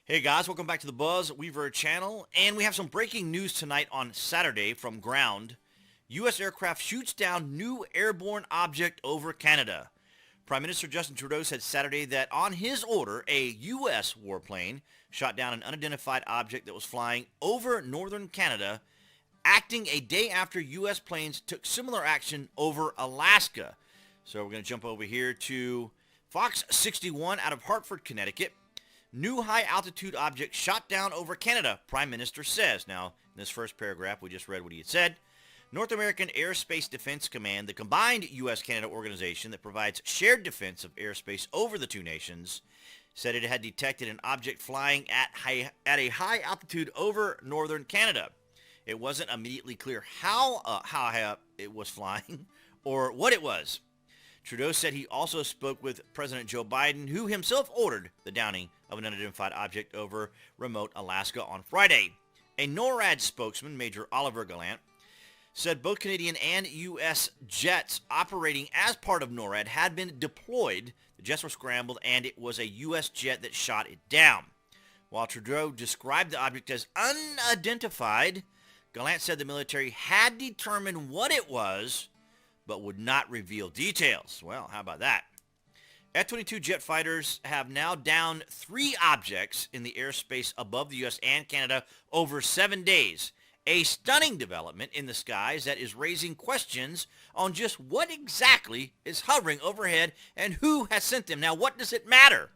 Hey guys, welcome back to the BuzWeaver channel, and we have some breaking news tonight on Saturday from ground. U.S. aircraft shoots down new airborne object over Canada. Prime Minister Justin Trudeau said Saturday that on his order, a U.S. warplane shot down an unidentified object that was flying over northern Canada, acting a day after U.S. planes took similar action over Alaska. So we're going to jump over here to Fox 61 out of Hartford, Connecticut. New high-altitude object shot down over Canada, Prime Minister says. Now, in this first paragraph, we just read what he had said. North American Airspace Defense Command, the combined U.S.-Canada organization that provides shared defense of airspace over the two nations, said it had detected an object flying at a high altitude over northern Canada. It wasn't immediately clear how high up it was flying or what it was. Trudeau said he also spoke with President Joe Biden, who himself ordered the downing of an unidentified object over remote Alaska on Friday. A NORAD spokesman, Major Oliver Gallant, said both Canadian and U.S. jets operating as part of NORAD had been deployed. The jets were scrambled, and it was a U.S. jet that shot it down. While Trudeau described the object as unidentified, Gallant said the military had determined what it was, but would not reveal details. Well, how about that? F-22 jet fighters have now downed 3 objects in the airspace above the U.S. and Canada over 7 days. A stunning development in the skies that is raising questions on just what exactly is hovering overhead and who has sent them. Now, what does it matter?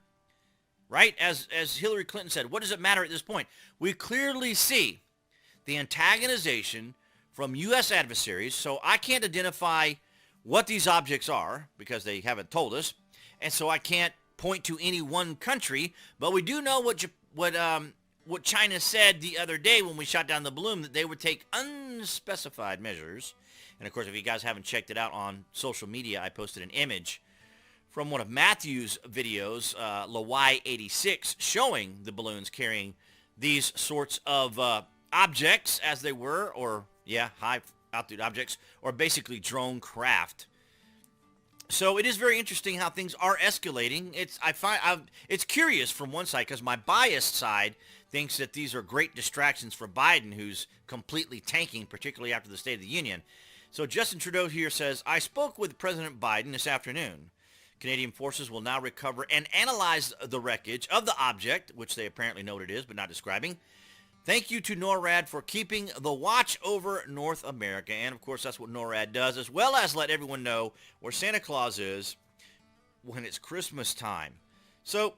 Right? As Hillary Clinton said, what does it matter at this point? We clearly see the antagonization from U.S. adversaries, so I can't identify what these objects are because they haven't told us, and so I can't point to any one country, but we do know what China said the other day when we shot down the balloon, that they would take unspecified measures. And of course, if you guys haven't checked it out on social media, I posted an image from one of Matthew's videos, Lawai86, showing the balloons carrying these sorts of objects as they were, or high altitude objects, or basically drone craft. So it is very interesting how things are escalating. It's curious from one side because my biased side thinks that these are great distractions for Biden, who's completely tanking, particularly after the State of the Union. So Justin Trudeau here says, I spoke with President Biden this afternoon. Canadian forces will now recover and analyze the wreckage of the object, which they apparently know what it is, but not describing. Thank you to NORAD for keeping the watch over North America. And, of course, that's what NORAD does, as well as let everyone know where Santa Claus is when it's Christmas time. So,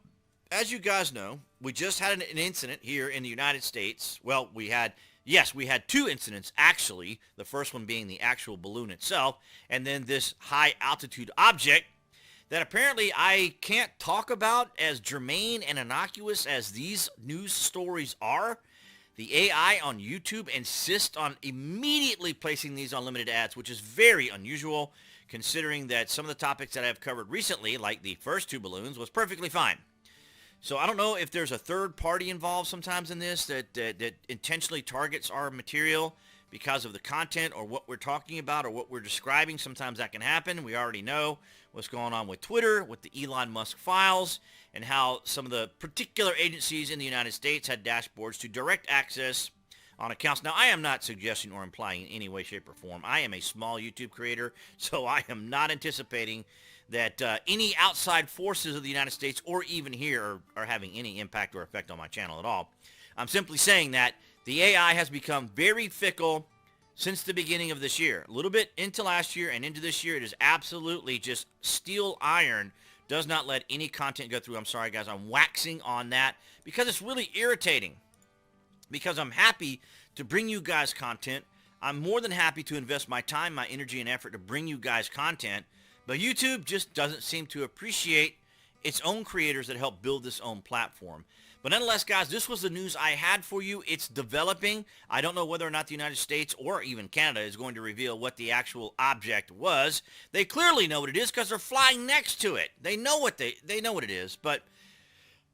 as you guys know, we just had an incident here in the United States. Well, we had 2 incidents, actually. The first one being the actual balloon itself, and then this high-altitude object that apparently I can't talk about as germane and innocuous as these news stories are. The AI on YouTube insists on immediately placing these unlimited ads, which is very unusual, considering that some of the topics that I've covered recently, like the first 2 balloons, was perfectly fine. So I don't know if there's a third party involved sometimes in this that intentionally targets our material because of the content or what we're talking about or what we're describing. Sometimes that can happen. We already know what's going on with Twitter, with the Elon Musk files, and how some of the particular agencies in the United States had dashboards to direct access on accounts. Now, I am not suggesting or implying in any way, shape, or form. I am a small YouTube creator, so I am not anticipating that any outside forces of the United States or even here are having any impact or effect on my channel at all. I'm simply saying that the AI has become very fickle since the beginning of this year. A little bit into last year and into this year, it is absolutely just steel iron. Does not let any content go through. I'm sorry, guys. I'm waxing on that because it's really irritating. Because I'm happy to bring you guys content. I'm more than happy to invest my time, my energy, and effort to bring you guys content. But YouTube just doesn't seem to appreciate its own creators that help build this own platform. But nonetheless, guys, this was the news I had for you. It's developing. I don't know whether or not the United States or even Canada is going to reveal what the actual object was. They clearly know what it is because they're flying next to it. They know what they know what it is. But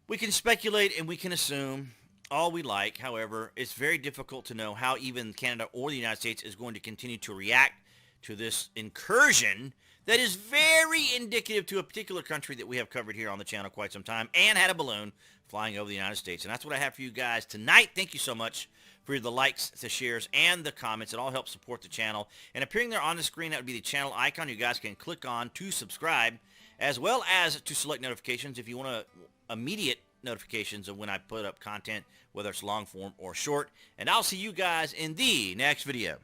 we can speculate and we can assume all we like. However, it's very difficult to know how even Canada or the United States is going to continue to react to this incursion that is very indicative to a particular country that we have covered here on the channel quite some time and had a balloon flying over the United States. And that's what I have for you guys tonight. Thank you so much for the likes, the shares, and the comments. It all helps support the channel. And appearing there on the screen, that would be the channel icon you guys can click on to subscribe, as well as to select notifications if you want immediate notifications of when I put up content, whether it's long form or short. And I'll see you guys in the next video.